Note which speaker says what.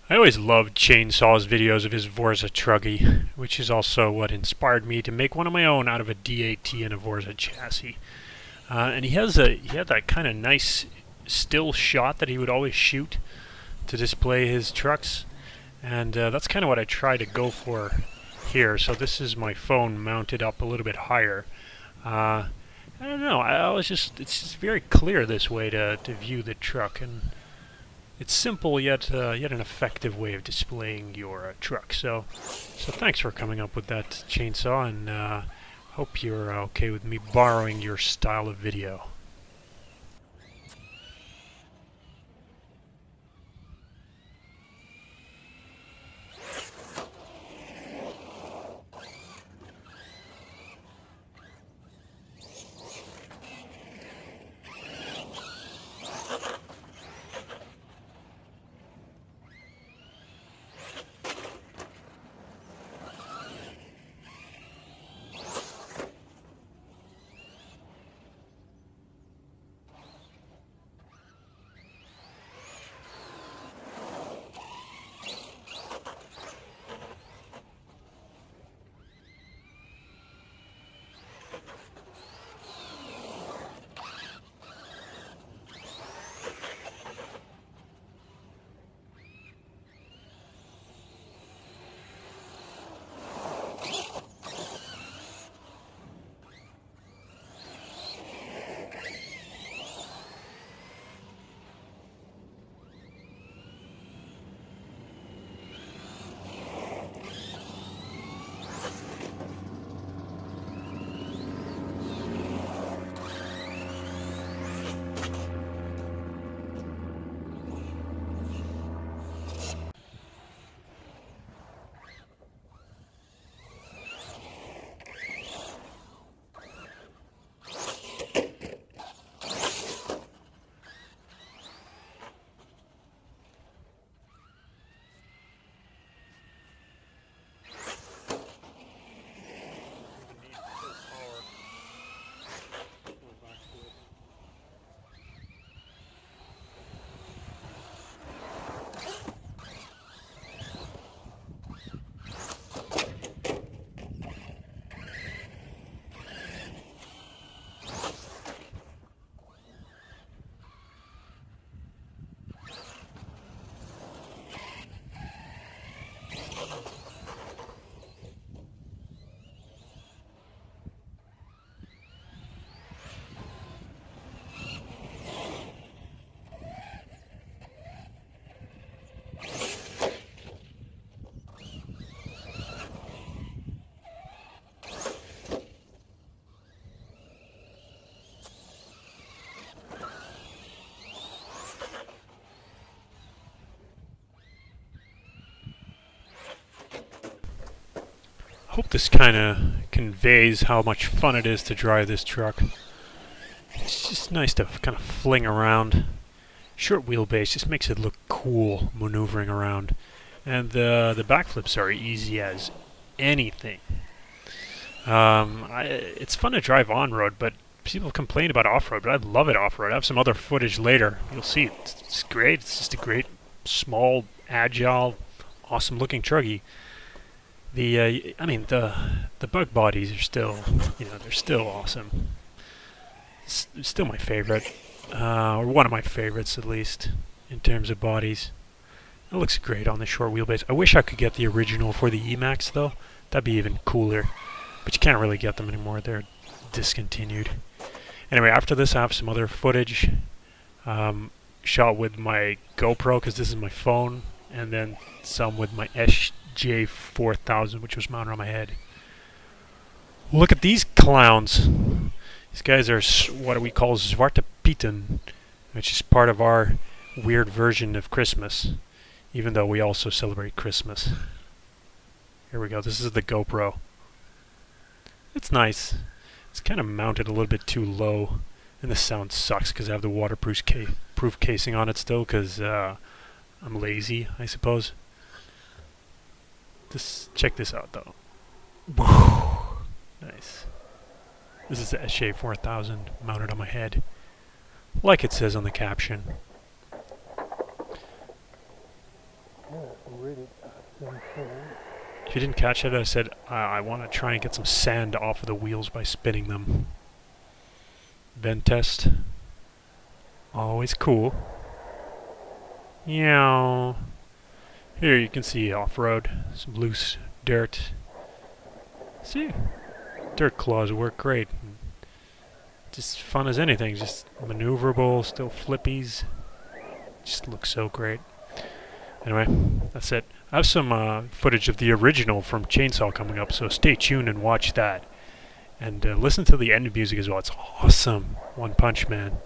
Speaker 1: I always loved Chainsaw's videos of his Vorza Truggy, which is also what inspired me to make one of my own out of a D8T and a Vorza chassis. And he had that kind of nice still shot that he would always shoot to display his trucks, and that's kind of what I try to go for here. So this is my phone mounted up a little bit higher. I don't know. It's just very clear this way to view the truck, and it's simple yet an effective way of displaying your truck. So thanks for coming up with that, Chainsaw, and hope you're okay with me borrowing your style of video. Hope this kind of conveys how much fun it is to drive this truck. It's just nice to kind of fling around. Short wheelbase just makes it look cool maneuvering around. And the backflips are easy as anything. It's fun to drive on-road, but people complain about off-road, but I love it off-road. I have some other footage later. You'll see it's great. It's just a great, small, agile, awesome-looking truggy. The bug bodies are still, they're still awesome. It's still my favorite, or one of my favorites at least, in terms of bodies. It looks great on the short wheelbase. I wish I could get the original for the Emax though. That'd be even cooler. But you can't really get them anymore. They're discontinued. Anyway, after this I have some other footage shot with my GoPro, because this is my phone, and then some with my SJ4000, which was mounted on my head. Look at these clowns. These guys are what we call Zwarte Pieten, which is part of our weird version of Christmas, even though we also celebrate Christmas. Here we go. This is the GoPro. It's nice. It's kind of mounted a little bit too low, and the sound sucks because I have the waterproof proof casing on it still, because I'm lazy, I suppose. Check this out though. Nice. This is the SJ4000 mounted on my head, like it says on the caption. If you didn't catch it, I said I want to try and get some sand off of the wheels by spinning them. Vent test. Always cool. Yeah. Here you can see off-road, some loose dirt. See, Dirtclaws work great. Just fun as anything, just maneuverable, still flippies. Just looks so great. Anyway, that's it. I have some footage of the original from Chainsaw coming up, so stay tuned and watch that. And listen to the end music as well. It's awesome. One Punch Man.